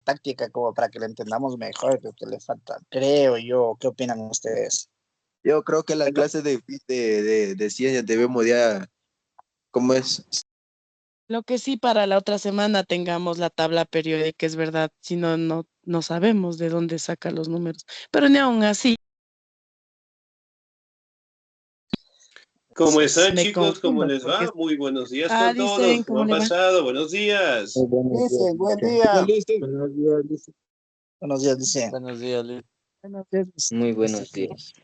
táctica como para que la entendamos mejor, creo que le falta, creo yo. ¿Qué opinan ustedes? Yo creo que la clase de ciencias debemos ya, ¿cómo es? Lo que sí para la otra semana tengamos la tabla periódica, es verdad, si no, no sabemos de dónde saca los números. Pero ni aún así, ¿Cómo están, me chicos? ¿Cómo confundo, les porque... va? Muy buenos días con dicen, todos. ¿Cómo ¿cómo han le va? pasado? Buenos días. Dicen, buen día. Buenos días, dice. Buenos días, Luis. Buenos días. Muy buenos días.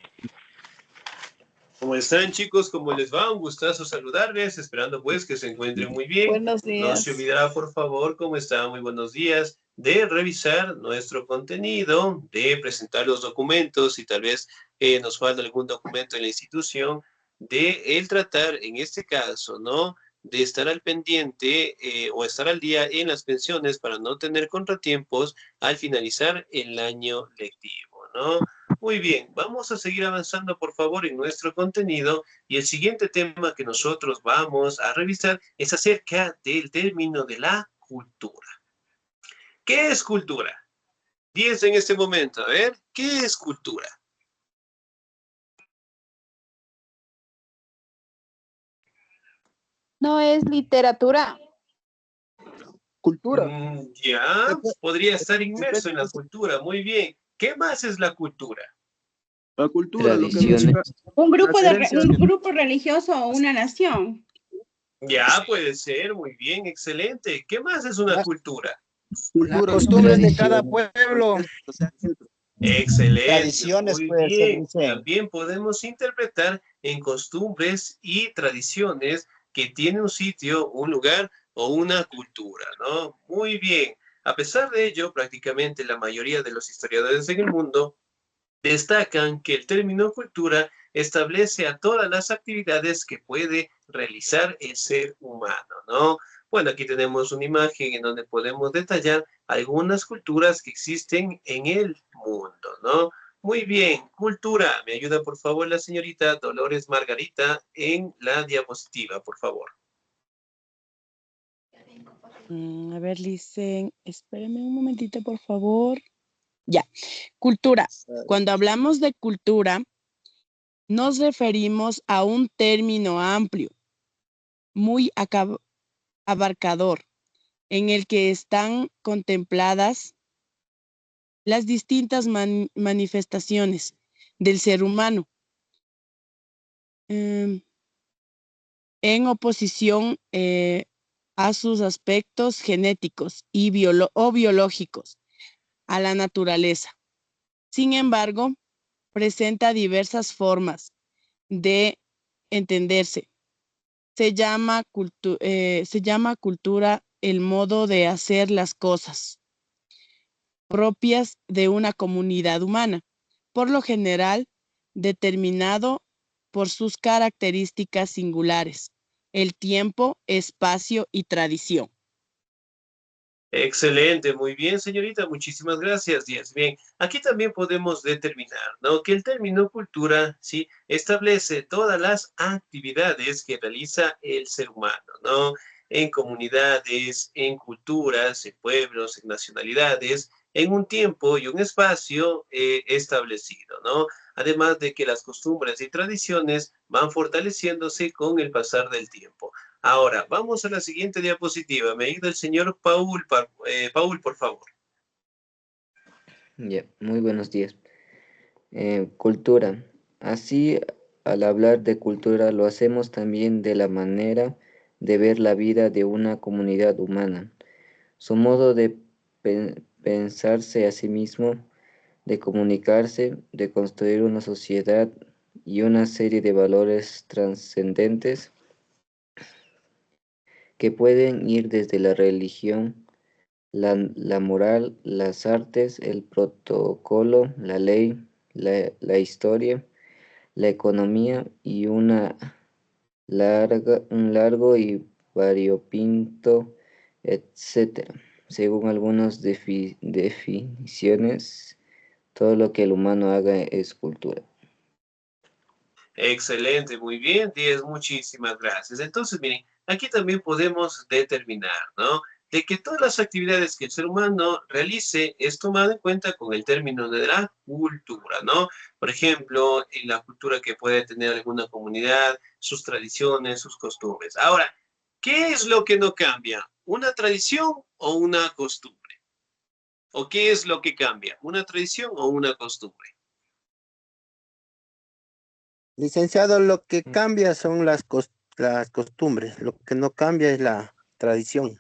¿Cómo están, chicos? ¿Cómo les va? Un gustazo saludarles, esperando pues que se encuentren muy bien. Buenos No días. se olvidará, por favor, ¿cómo están? Muy buenos días, de revisar nuestro contenido, de presentar los documentos, si tal vez nos falta algún documento en la institución, de el tratar, en este caso, ¿no?, de estar al pendiente o estar al día en las pensiones para no tener contratiempos al finalizar el año lectivo, ¿no? Muy bien, vamos a seguir avanzando, por favor, en nuestro contenido, y el siguiente tema que nosotros vamos a revisar es acerca del término de la cultura. ¿Qué es cultura? 10 en este momento, a ver, ¿qué es cultura? No es literatura. Cultura. Ya, podría estar inmerso en la cultura, muy bien. ¿Qué más es la cultura? La cultura, lo que Tradiciones. Un grupo, Las herencias. un grupo religioso o una nación. Ya, puede ser, muy bien, excelente. ¿Qué más es una cultura? Las Cultura, costumbres de cada Tradiciones. pueblo. Excelente, Tradiciones, muy puede ser, bien. dice. También podemos interpretar en costumbres y tradiciones que tiene un sitio, un lugar o una cultura, ¿no? Muy bien. A pesar de ello, prácticamente la mayoría de los historiadores en el mundo destacan que el término cultura establece a todas las actividades que puede realizar el ser humano, ¿no? Bueno, aquí tenemos una imagen en donde podemos detallar algunas culturas que existen en el mundo, ¿no? Muy bien, cultura. Me ayuda, por favor, la señorita Dolores Margarita en la diapositiva, por favor. A ver, dicen, espérenme un momentito, por favor. Ya, cultura. Cuando hablamos de cultura, nos referimos a un término amplio, muy abarcador, en el que están contempladas las distintas manifestaciones del ser humano, en oposición a sus aspectos genéticos y biológicos, a la naturaleza. Sin embargo, presenta diversas formas de entenderse. Se llama cultura el modo de hacer las cosas propias de una comunidad humana, por lo general determinado por sus características singulares, el tiempo, espacio y tradición. Excelente, muy bien, señorita, muchísimas gracias, Díaz. Bien, aquí también podemos determinar, ¿no?, que el término cultura, ¿sí?, establece todas las actividades que realiza el ser humano, ¿no?, en comunidades, en culturas, en pueblos, en nacionalidades, en un tiempo y un espacio establecido, ¿no? Además de que las costumbres y tradiciones van fortaleciéndose con el pasar del tiempo. Ahora, vamos a la siguiente diapositiva. Me ayuda el señor Paul, Paul, por favor. Ya, muy buenos días. Cultura. Así, al hablar de cultura, lo hacemos también de la manera de ver la vida de una comunidad humana, su modo de pensarse a sí mismo, de comunicarse, de construir una sociedad y una serie de valores trascendentes que pueden ir desde la religión, la moral, las artes, el protocolo, la ley, la historia, la economía y un largo y variopinto, etcétera. Según algunas definiciones, todo lo que el humano haga es cultura. Excelente, muy bien, 10, muchísimas gracias. Entonces, miren, aquí también podemos determinar, ¿no?, de que todas las actividades que el ser humano realice es tomado en cuenta con el término de la cultura, ¿no? Por ejemplo, en la cultura que puede tener alguna comunidad, sus tradiciones, sus costumbres. Ahora, ¿qué es lo que no cambia? ¿Una tradición o una costumbre? ¿O qué es lo que cambia? ¿Una tradición o una costumbre? Licenciado, lo que cambia son las costumbres, lo que no cambia es la tradición.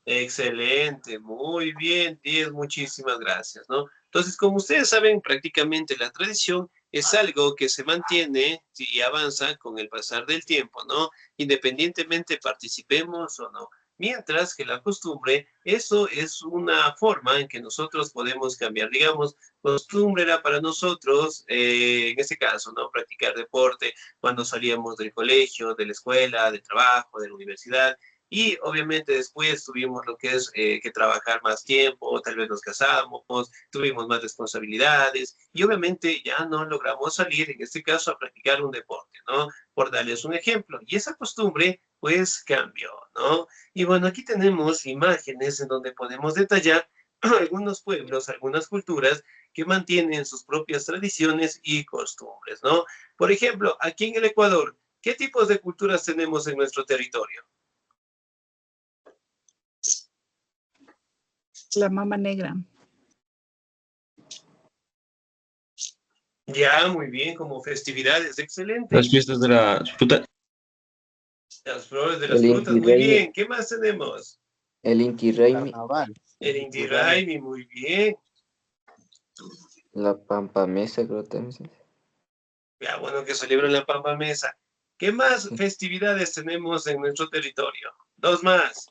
Excelente, muy bien, 10, muchísimas gracias, ¿no? Entonces, como ustedes saben, prácticamente la tradición es algo que se mantiene y avanza con el pasar del tiempo, ¿no? Independientemente participemos o no. Mientras que la costumbre, eso es una forma en que nosotros podemos cambiar. Digamos, costumbre era para nosotros, en este caso, ¿no? Practicar deporte cuando salíamos del colegio, de la escuela, del trabajo, de la universidad. Y obviamente después tuvimos lo que es que trabajar más tiempo, tal vez nos casamos, tuvimos más responsabilidades y obviamente ya no logramos salir, en este caso, a practicar un deporte, ¿no? Por darles un ejemplo. Y esa costumbre, pues, cambió, ¿no? Y bueno, aquí tenemos imágenes en donde podemos detallar algunos pueblos, algunas culturas que mantienen sus propias tradiciones y costumbres, ¿no? Por ejemplo, aquí en el Ecuador, ¿qué tipos de culturas tenemos en nuestro territorio? La mama negra. Ya, muy bien, como festividades, excelente. Las fiestas de la fruta. Las flores de las El frutas, muy Inti Raymi, bien. ¿Qué más tenemos? el Inti Raymi, Carnaval. El Inti Raymi, muy bien. la Pampa Mesa, creo también. Ya, bueno, que celebran la Pampa Mesa. ¿Qué más festividades tenemos en nuestro territorio? Dos más.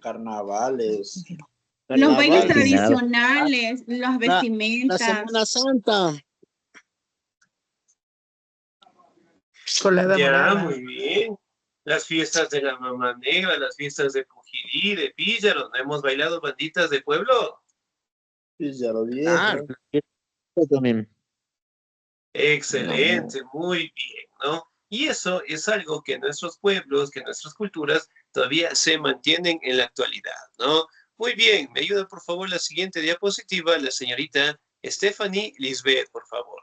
Carnavales. Los bailes Carnaval. tradicionales, las La vestimentas. Semana Santa. Con la Ya, morada. muy bien. Las fiestas de la Mamá Negra, las fiestas de Pujilí, de Píllaro. ¿No hemos bailado banditas de pueblo? Y ya lo Ah, viejo. también. Excelente, muy bien, ¿no? Y eso es algo que nuestros pueblos, que nuestras culturas todavía se mantienen en la actualidad, ¿no? Muy bien, me ayuda por favor la siguiente diapositiva, la señorita Stephanie Lisbeth, por favor.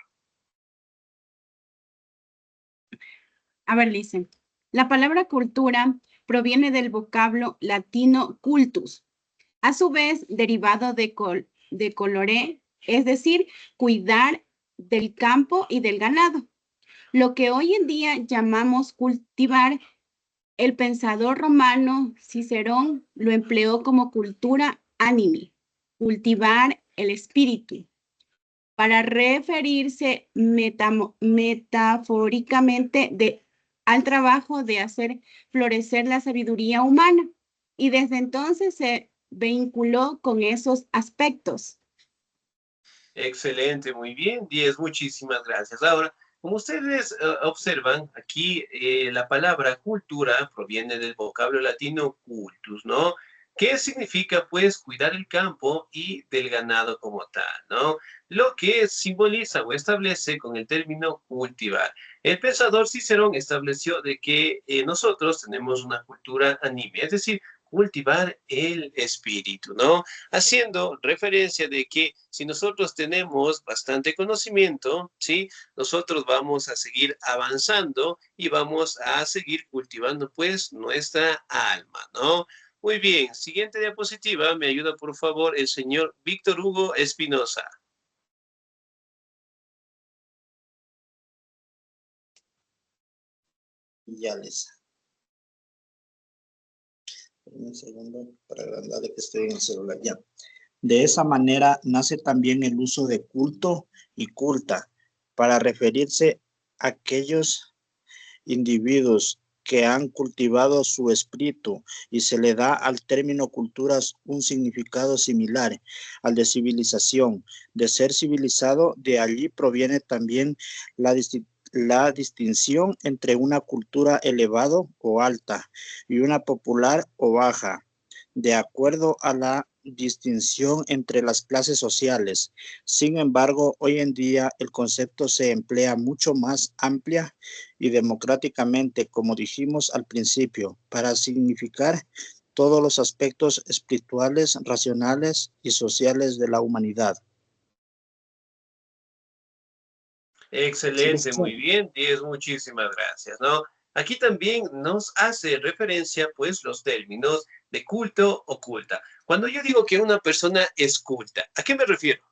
A ver, dicen. La palabra cultura proviene del vocablo latino cultus, a su vez derivado de colore, es decir, cuidar del campo y del ganado. Lo que hoy en día llamamos cultivar, el pensador romano Cicerón lo empleó como cultura animi, cultivar el espíritu, para referirse metafóricamente al trabajo de hacer florecer la sabiduría humana. Y desde entonces se vinculó con esos aspectos. Excelente, muy bien, 10, muchísimas gracias. Ahora, como ustedes observan, aquí la palabra cultura proviene del vocablo latino cultus, ¿no? ¿Qué significa, pues, cuidar el campo y del ganado como tal, ¿no? Lo que simboliza o establece con el término cultivar. El pensador Cicerón estableció de que nosotros tenemos una cultura anime, es decir, cultivar el espíritu, ¿no? Haciendo referencia de que si nosotros tenemos bastante conocimiento, ¿sí? Nosotros vamos a seguir avanzando y vamos a seguir cultivando, pues, nuestra alma, ¿no? Muy bien, siguiente diapositiva, me ayuda por favor el señor Víctor Hugo Espinosa. Ya les. Un segundo para agrandarle que estoy en el celular ya. De esa manera nace también el uso de culto y culta para referirse a aquellos individuos que han cultivado su espíritu, y se le da al término culturas un significado similar al de civilización. De ser civilizado, de allí proviene también la distinción entre una cultura elevado o alta y una popular o baja, de acuerdo a la distinción entre las clases sociales. Sin embargo, hoy en día el concepto se emplea mucho más amplia y democráticamente, como dijimos al principio, para significar todos los aspectos espirituales, racionales y sociales de la humanidad. Excelente, muy bien, 10, muchísimas gracias, ¿no? Aquí también nos hace referencia, pues, los términos de culto o culta. Cuando yo digo que una persona es culta, ¿a qué me refiero?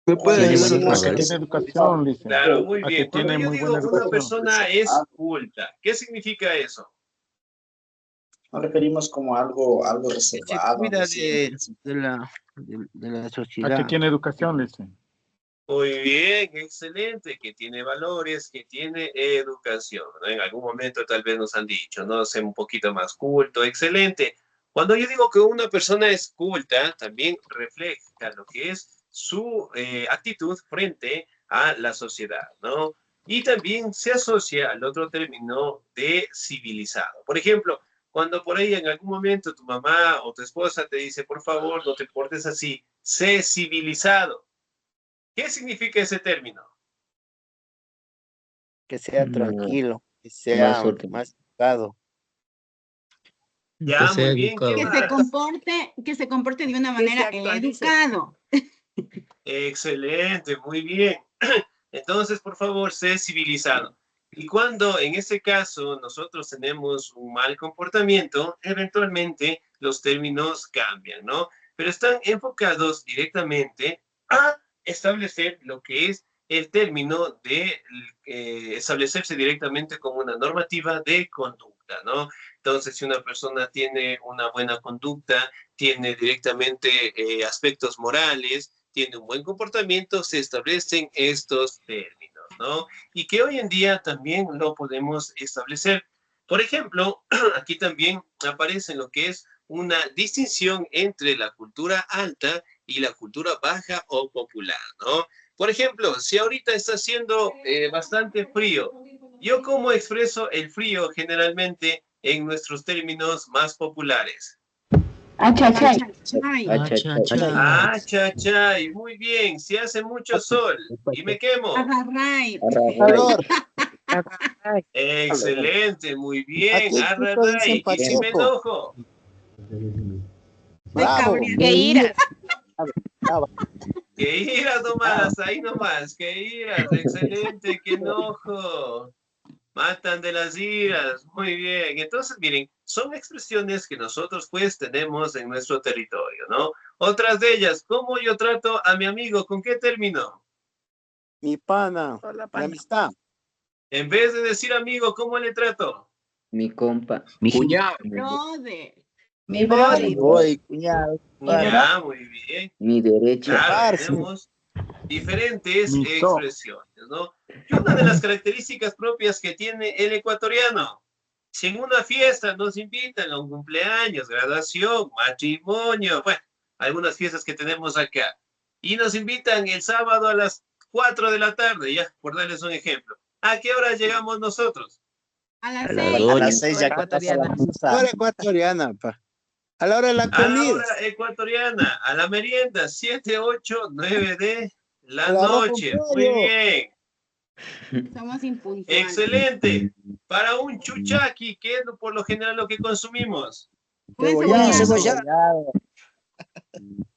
¿Me puede Tiene ayudar buenos otra vez? Tiene educación, dice. Claro, muy A que bien. Cuando tiene yo muy digo buena una educación. persona es culta, ¿qué significa eso? Nos referimos como algo Que se reservado, algo cuida así. de la A que sociedad. tiene educación, dice. Muy bien, excelente, que tiene valores, que tiene educación, ¿no? En algún momento tal vez nos han dicho, ¿no? Ser un poquito más culto, excelente. Cuando yo digo que una persona es culta, también refleja lo que es su actitud frente a la sociedad, ¿no? Y también se asocia al otro término de civilizado. Por ejemplo, cuando por ahí en algún momento tu mamá o tu esposa te dice, por favor, no te portes así, sé civilizado. ¿Qué significa ese término? Que sea No, tranquilo, que más sea orden. más educado. Ya, muy bien, ¿qué más? Que se comporte de una Que se manera actualice. educado. Excelente, muy bien. Entonces, por favor, sé civilizado. Y cuando en este caso nosotros tenemos un mal comportamiento, eventualmente los términos cambian, ¿no? Pero están enfocados directamente a establecer lo que es el término de establecerse directamente como una normativa de conducta, ¿no? Entonces, si una persona tiene una buena conducta, tiene directamente aspectos morales, tiene un buen comportamiento, se establecen estos términos, ¿no? Y que hoy en día también lo podemos establecer. Por ejemplo, aquí también aparece lo que es una distinción entre la cultura alta y la cultura baja o popular, ¿no? Por ejemplo, si ahorita está haciendo bastante frío, ¿yo cómo expreso el frío generalmente en nuestros términos más populares? Achachay. Ah, chachay, muy bien. Si hace mucho sol y me quemo. Agarray. Calor. Excelente, muy bien. Aquí chicos dicen Arraray. ¿Y si me Pacheco. enojo? Bravo. ¡Qué ira! Bravo. Que iras nomás, ahí nomás, que iras. Excelente, qué enojo. Matan de las iras. Muy bien. Entonces, miren, son expresiones que nosotros pues tenemos en nuestro territorio, ¿no? Otras de ellas, ¿cómo yo trato a mi amigo? ¿Con qué término? Mi pana. Hola, La pana. amistad. En vez de decir amigo, ¿cómo le trato? Mi compa. Mi cuñado. Brother. Mi brother. Ahí voy, cuñado. Ya, muy bien. Mi derecha. Claro, Parce. tenemos diferentes Miso. expresiones, ¿no? Y una de las características propias que tiene el ecuatoriano, si en una fiesta nos invitan a un cumpleaños, graduación, matrimonio, bueno, algunas fiestas que tenemos acá, y nos invitan el sábado a las 4 de la tarde, ya, por darles un ejemplo. ¿A qué hora llegamos nosotros? A las A las 6. A 8. las 6 ya que pasa la misa. Hora ecuatoriana, pa. A la hora de la A la comida. hora ecuatoriana, a la merienda, 7, 8, 9 de la El arroz con noche. Muy pollo. bien. Somos impuntuales. Excelente. Para un chuchaqui, ¿qué es por lo general lo que consumimos? Cebollado. Cebollado.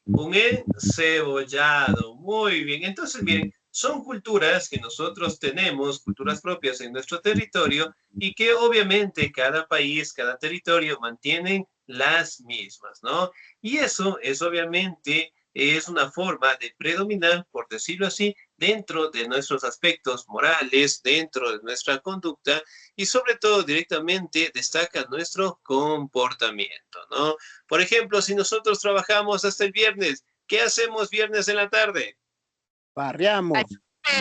Un encebollado. Muy bien. Entonces, miren, son culturas que nosotros tenemos, culturas propias en nuestro territorio y que obviamente cada país, cada territorio mantienen las mismas, ¿no? Y eso es obviamente, es una forma de predominar, por decirlo así, dentro de nuestros aspectos morales, dentro de nuestra conducta y sobre todo directamente destaca nuestro comportamiento, ¿no? Por ejemplo, si nosotros trabajamos hasta el viernes, ¿qué hacemos viernes en la tarde? Parreamos.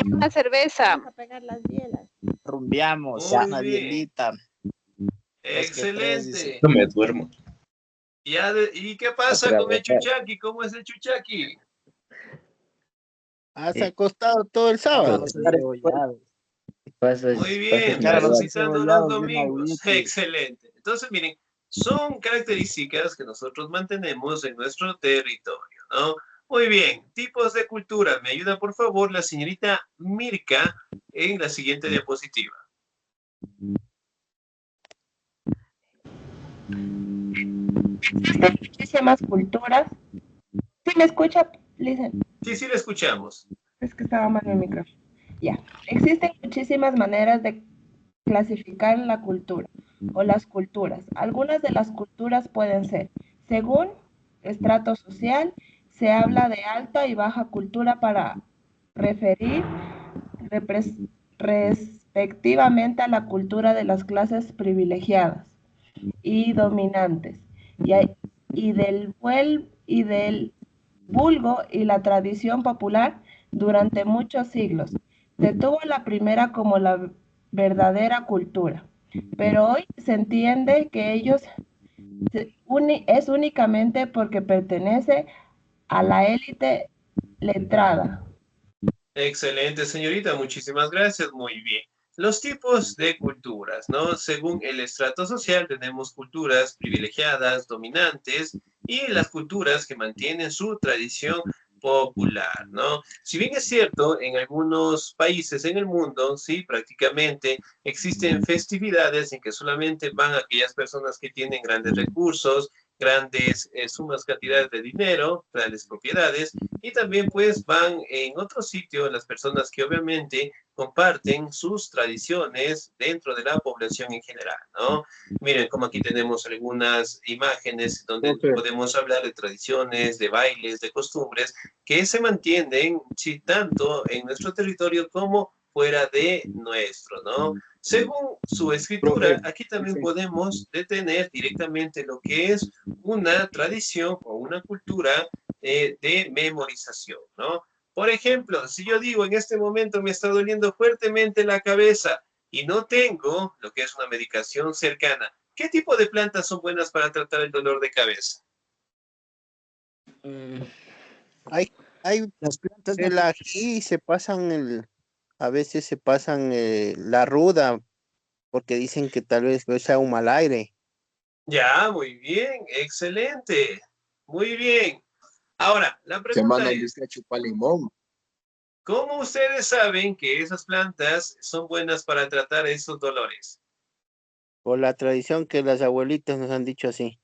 Una cerveza. Vamos a pegar las bielas. Rumbeamos, Muy una bien. bielita. Tres que tres, dice. Excelente. No me duermo. ¿Y qué pasa con el chuchaqui? ¿Cómo es el chuchaqui? Has acostado todo el sábado. Vamos a estar encebollados. Muy bien, Pasas Echar a los Navidad. resucitando los encebollados bien domingos. agüitas. Excelente. Entonces, miren, son características que nosotros mantenemos en nuestro territorio, ¿no? Muy bien, tipos de cultura. Me ayuda, por favor, la señorita Mirka en la siguiente diapositiva. Existen muchísimas culturas. ¿Sí me escucha, Lisa? Sí, sí, le escuchamos. Es que estaba mal en el micrófono. Ya. Existen muchísimas maneras de clasificar la cultura o las culturas. Algunas de las culturas pueden ser, según estrato social, se habla de alta y baja cultura para referir respectivamente a la cultura de las clases privilegiadas y dominantes, y del vulgo y la tradición popular durante muchos siglos. Se tuvo la primera como la verdadera cultura, pero hoy se entiende que es únicamente porque pertenece a la élite letrada. Excelente, señorita. Muchísimas gracias. Muy bien. Los tipos de culturas, ¿no? Según el estrato social, tenemos culturas privilegiadas, dominantes, y las culturas que mantienen su tradición popular, ¿no? Si bien es cierto, en algunos países en el mundo, sí, prácticamente existen festividades en que solamente van aquellas personas que tienen grandes recursos, grandes sumas, cantidades de dinero, grandes propiedades, y también pues van en otro sitio las personas que obviamente comparten sus tradiciones dentro de la población en general, ¿no? Miren, como aquí tenemos algunas imágenes donde podemos hablar de tradiciones, de bailes, de costumbres que se mantienen, sí, tanto en nuestro territorio como fuera de nuestro, ¿no? Según su escritura, aquí también podemos detener directamente lo que es una tradición o una cultura de memorización, ¿no? Por ejemplo, si yo digo en este momento me está doliendo fuertemente la cabeza y no tengo lo que es una medicación cercana, ¿qué tipo de plantas son buenas para tratar el dolor de cabeza? Hay Las plantas el ají, a veces se pasan la ruda, porque dicen que tal vez sea un mal aire. Ya, muy bien, excelente, muy bien. Ahora, la pregunta Semana es, dice chupar limón. ¿cómo ustedes saben que esas plantas son buenas para tratar esos dolores? Por la tradición que las abuelitas nos han dicho así.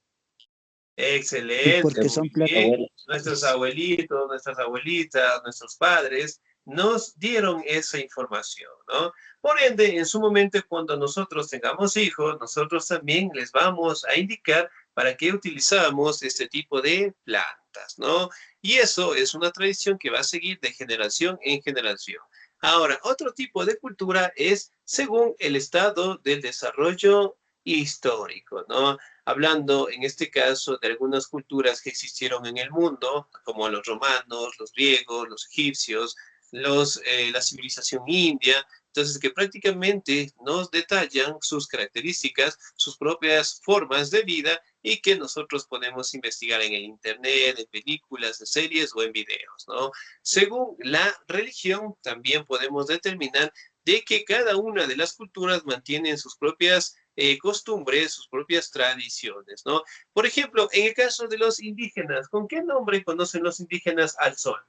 y Excelente, porque son muy plantas. bien. Nuestros abuelitos, nuestras abuelitas, nuestros padres nos dieron esa información, ¿no? Por ende, en su momento, cuando nosotros tengamos hijos, nosotros también les vamos a indicar para qué utilizamos este tipo de plantas, ¿no? Y eso es una tradición que va a seguir de generación en generación. Ahora, otro tipo de cultura es según el estado del desarrollo histórico, ¿no? Hablando en este caso de algunas culturas que existieron en el mundo, como los romanos, los griegos, los egipcios, la civilización india, entonces que prácticamente nos detallan sus características, sus propias formas de vida y que nosotros podemos investigar en el internet, en películas, en series o en videos, ¿no? Según la religión, también podemos determinar de que cada una de las culturas mantienen sus propias costumbres, sus propias tradiciones, ¿no? Por ejemplo, en el caso de los indígenas, ¿con qué nombre conocen los indígenas al sol?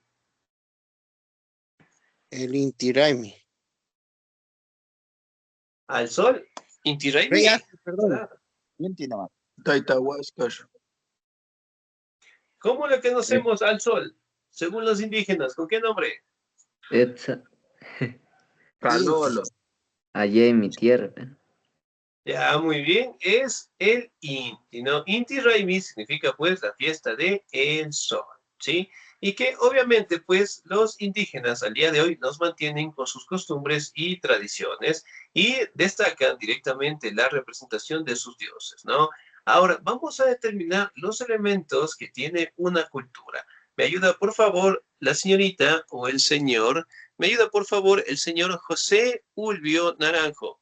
El Inti Raymi. ¿Al sol? Inti Raymi. Rey Arthur, perdón. Inti nomás. Taitahuascar. ¿Cómo le conocemos al sol? Según los indígenas, ¿con qué nombre? Etza, Canolo. allá en mi tierra. Ya, muy bien, es el Inti, ¿no? Inti Raymi significa pues la fiesta de el sol, ¿sí? Y que obviamente pues los indígenas al día de hoy nos mantienen con sus costumbres y tradiciones y destacan directamente la representación de sus dioses, ¿no? Ahora, vamos a determinar los elementos que tiene una cultura. ¿Me ayuda por favor la señorita o el señor? ¿Me ayuda por favor el señor José Ulvio Naranjo?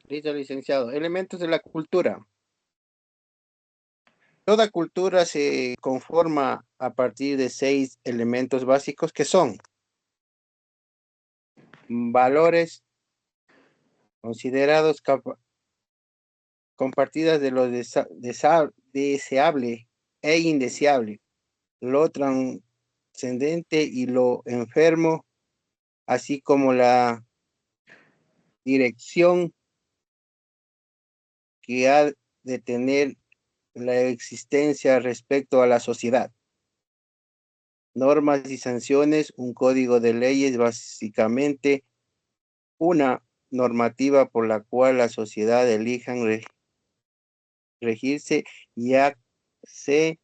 Listo, licenciado. Elementos de la cultura. Toda cultura se conforma a partir de 6 elementos básicos que son valores considerados compartidas de lo deseable e indeseable, lo trascendente y lo enfermo, así como la dirección que ha de tener la existencia respecto a la sociedad. Normas y sanciones, un código de leyes, básicamente una normativa por la cual la sociedad elijan regirse y hace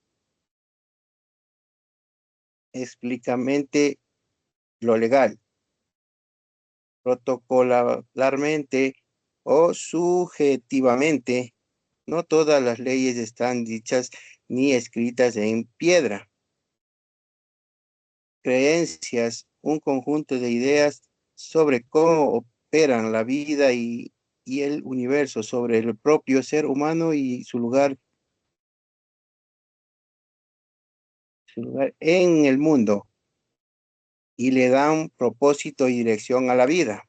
explícitamente lo legal, protocolarmente o subjetivamente. No todas las leyes están dichas ni escritas en piedra. Creencias, un conjunto de ideas sobre cómo operan la vida y el universo, sobre el propio ser humano y su lugar en el mundo, y le dan propósito y dirección a la vida.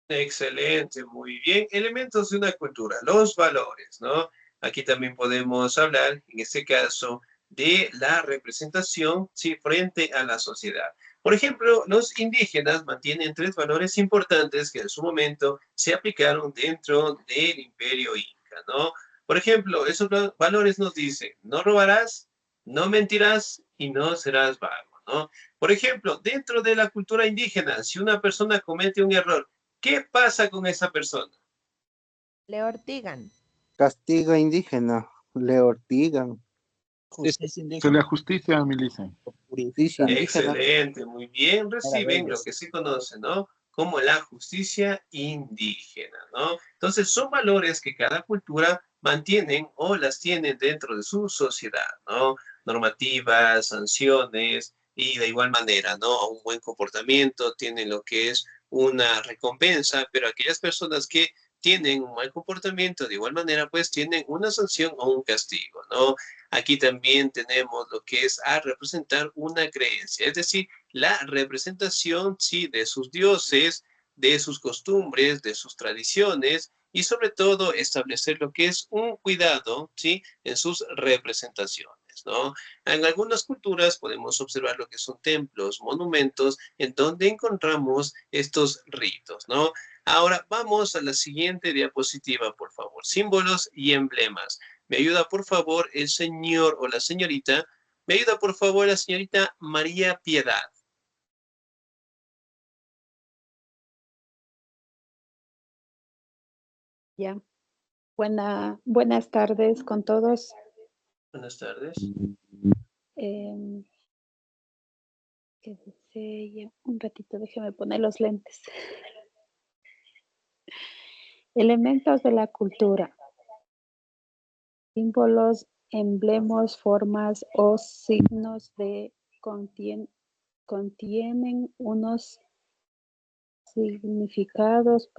Excelente, muy bien. Elementos de una cultura, los valores, ¿no? Aquí también podemos hablar, en este caso, de la representación, sí, frente a la sociedad. Por ejemplo, los indígenas mantienen 3 valores importantes que en su momento se aplicaron dentro del Imperio Inca, ¿no? Por ejemplo, esos valores nos dicen, no robarás, no mentirás y no serás vago, ¿no? Por ejemplo, dentro de la cultura indígena, si una persona comete un error, ¿qué pasa con esa persona? Le ortigan. Castigo indígena, le ortigan. Justicia Se indígena. la justicia, mi Licen. Justicia indígena. Excelente, muy bien. Reciben lo ellos. que se conoce, ¿no? Como la justicia indígena, ¿no? Entonces, son valores que cada cultura mantienen o las tienen dentro de su sociedad, ¿no? Normativas, sanciones y de igual manera, ¿no? Un buen comportamiento, tienen lo que es una recompensa, pero aquellas personas que tienen un mal comportamiento, de igual manera, pues tienen una sanción o un castigo, ¿no? Aquí también tenemos lo que es a representar una creencia, es decir, la representación, sí, de sus dioses, de sus costumbres, de sus tradiciones y sobre todo establecer lo que es un cuidado, sí, en sus representaciones, ¿no? En algunas culturas podemos observar lo que son templos, monumentos, en donde encontramos estos ritos, ¿no? Ahora vamos a la siguiente diapositiva, por favor. Símbolos y emblemas. ¿Me ayuda, por favor, el señor o la señorita? ¿Me ayuda, por favor, la señorita María Piedad? Ya. Buenas tardes con todos. Buenas tardes. ¿Qué dice ya? Un ratito, déjeme poner los lentes. Elementos de la cultura. Símbolos, emblemas, formas o signos de contienen unos significados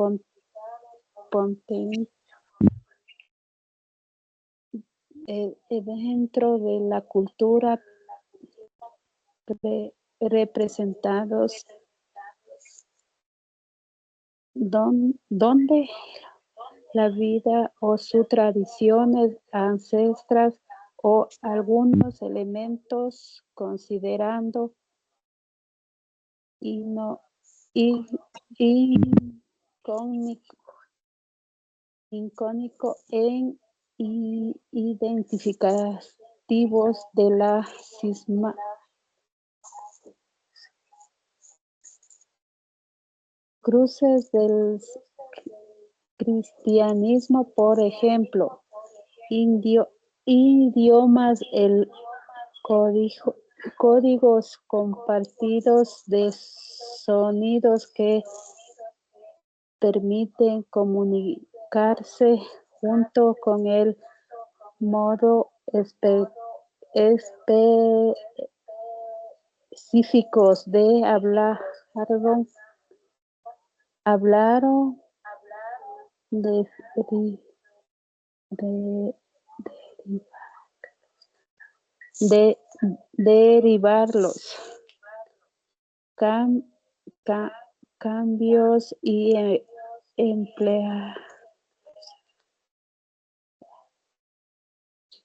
dentro de la cultura representados donde la vida o sus tradiciones ancestras o algunos elementos considerando icónico en identificativos de la cisma. Cruces del cristianismo, por ejemplo, idiomas, el códigos compartidos de sonidos que permiten comunicarse junto con el modo específicos de hablaron de derivarlos cambios y emplear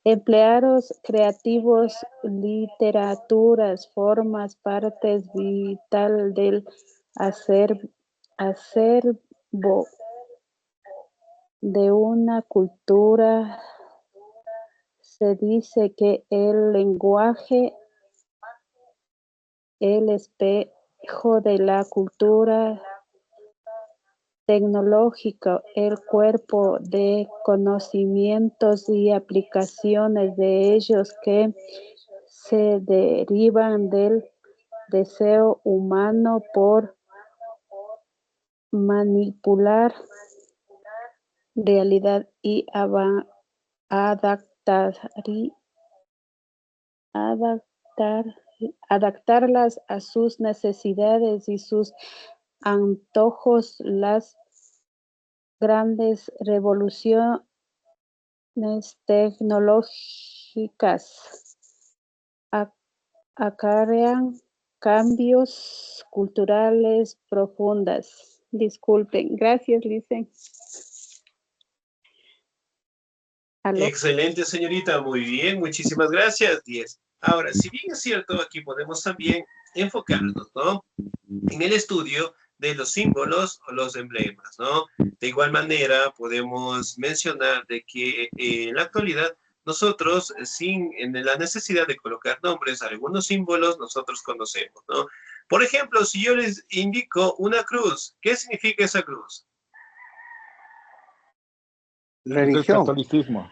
Empleados creativos, literaturas, formas, partes vital del acervo de una cultura. Se dice que el lenguaje, el espejo de la cultura tecnológica, el cuerpo de conocimientos y aplicaciones de ellos que se derivan del deseo humano por manipular realidad y adaptarlas a sus necesidades y sus antojos. Las grandes revoluciones tecnológicas acarrean cambios culturales profundas. Disculpen. Gracias, Licen. ¿Aló? Excelente, señorita. Muy bien, muchísimas gracias. 10. Ahora, si bien es cierto, aquí podemos también enfocarnos, ¿no?, en el estudio de los símbolos o los emblemas, ¿no? De igual manera, podemos mencionar de que en la actualidad nosotros, sin la necesidad de colocar nombres, algunos símbolos nosotros conocemos, ¿no? Por ejemplo, si yo les indico una cruz, ¿qué significa esa cruz? Religión. Catolicismo.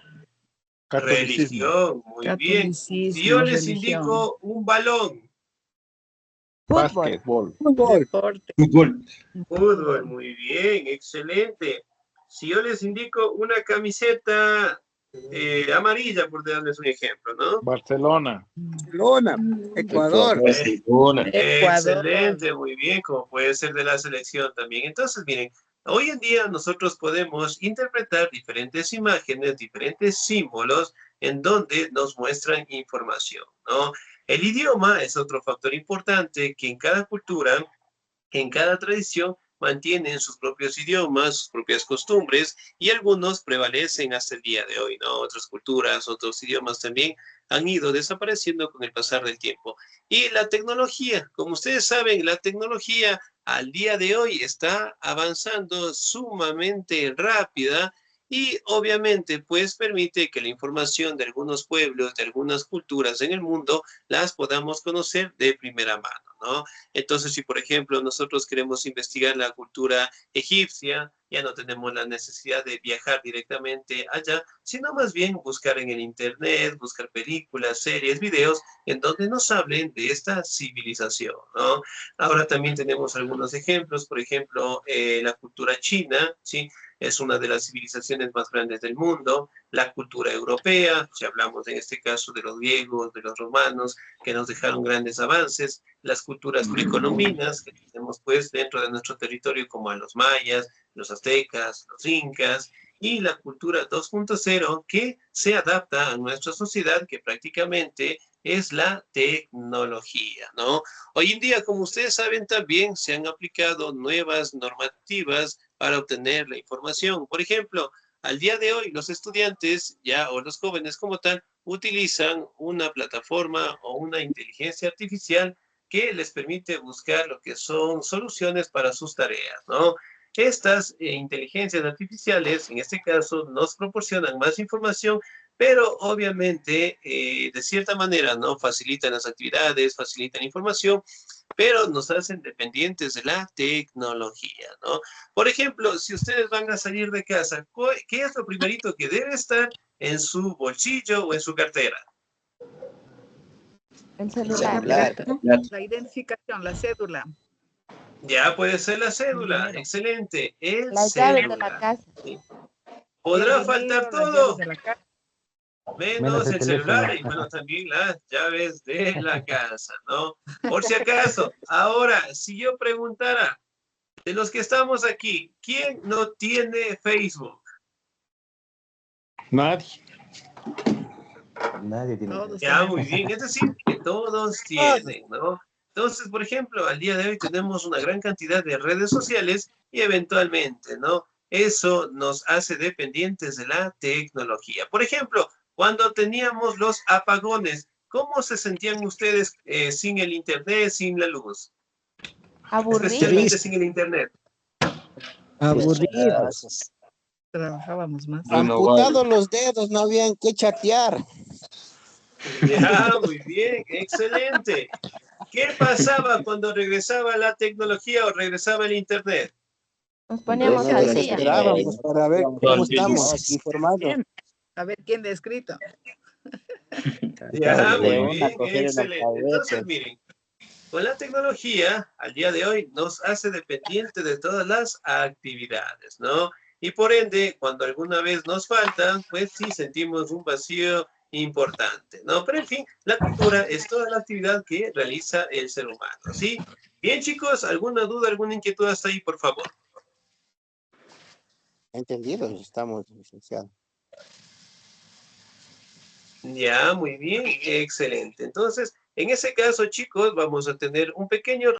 Religión, muy bien. Si yo les indico un balón. Básquetbol. Fútbol, muy bien, excelente. Si yo les indico una camiseta amarilla, por darles un ejemplo, ¿no? Barcelona. Ecuador. Excelente, muy bien, como puede ser de la selección también. Entonces, miren, hoy en día nosotros podemos interpretar diferentes imágenes, diferentes símbolos en donde nos muestran información, ¿no? El idioma es otro factor importante que en cada cultura, en cada tradición, mantienen sus propios idiomas, sus propias costumbres, y algunos prevalecen hasta el día de hoy, ¿no? Otras culturas, otros idiomas también han ido desapareciendo con el pasar del tiempo. Y la tecnología, como ustedes saben, la tecnología al día de hoy está avanzando sumamente rápida y obviamente pues permite que la información de algunos pueblos, de algunas culturas en el mundo, las podamos conocer de primera mano, ¿no? Entonces, si por ejemplo nosotros queremos investigar la cultura egipcia, ya no tenemos la necesidad de viajar directamente allá, sino más bien buscar en el internet, buscar películas, series, videos, en donde nos hablen de esta civilización, ¿no? Ahora también tenemos algunos ejemplos, por ejemplo, la cultura china, ¿sí? Es una de las civilizaciones más grandes del mundo. La cultura europea, si hablamos en este caso de los griegos, de los romanos, que nos dejaron grandes avances. Las culturas precolombinas, que tenemos pues dentro de nuestro territorio, como a los mayas, los aztecas, los incas, y la cultura 2.0, que se adapta a nuestra sociedad, que prácticamente es la tecnología, ¿no? Hoy en día, como ustedes saben, también se han aplicado nuevas normativas para obtener la información. Por ejemplo, al día de hoy, los estudiantes ya, o los jóvenes como tal, utilizan una plataforma o una inteligencia artificial que les permite buscar lo que son soluciones para sus tareas, ¿no? Estas inteligencias artificiales, en este caso, nos proporcionan más información, pero obviamente, de cierta manera, ¿no? Facilitan las actividades, facilitan información, pero nos hacen dependientes de la tecnología, ¿no? Por ejemplo, si ustedes van a salir de casa, ¿qué es lo primerito que debe estar en su bolsillo o en su cartera? El celular. La identificación, la cédula. Ya puede ser la cédula, excelente. El Las celular. llaves de la casa. ¿Sí? Podrá faltar todo, menos el celular teléfono. y bueno, también las llaves de la casa, ¿no? Por si acaso, ahora, si yo preguntara, de los que estamos aquí, ¿quién no tiene Facebook? Nadie. Nadie tiene. Ya, muy bien, es decir, que todos tienen, ¿no? Entonces, por ejemplo, al día de hoy tenemos una gran cantidad de redes sociales y eventualmente, ¿no? Eso nos hace dependientes de la tecnología. Por ejemplo, cuando teníamos los apagones, ¿cómo se sentían ustedes sin el internet, sin la luz? Especialmente sin el internet. Aburridos. Trabajábamos más. Amputados los dedos, no habían que chatear. Ya, muy bien, excelente. ¿Qué pasaba cuando regresaba la tecnología o regresaba el internet? Nos poníamos al día. Esperábamos para ver cómo estamos informados. Bien. A ver quién de escrito. Ya, muy De una bien, cogieron excelente. alfabeto. Entonces, miren, con la tecnología, al día de hoy, nos hace dependiente de todas las actividades, ¿no? Y por ende, cuando alguna vez nos faltan, pues sí sentimos un vacío importante, ¿no? Pero en fin, la cultura es toda la actividad que realiza el ser humano, ¿sí? Bien, chicos, ¿alguna duda, alguna inquietud hasta ahí, por favor? Entendido, estamos, licenciado. Ya, muy bien, excelente. Entonces, en ese caso, chicos, vamos a tener un pequeño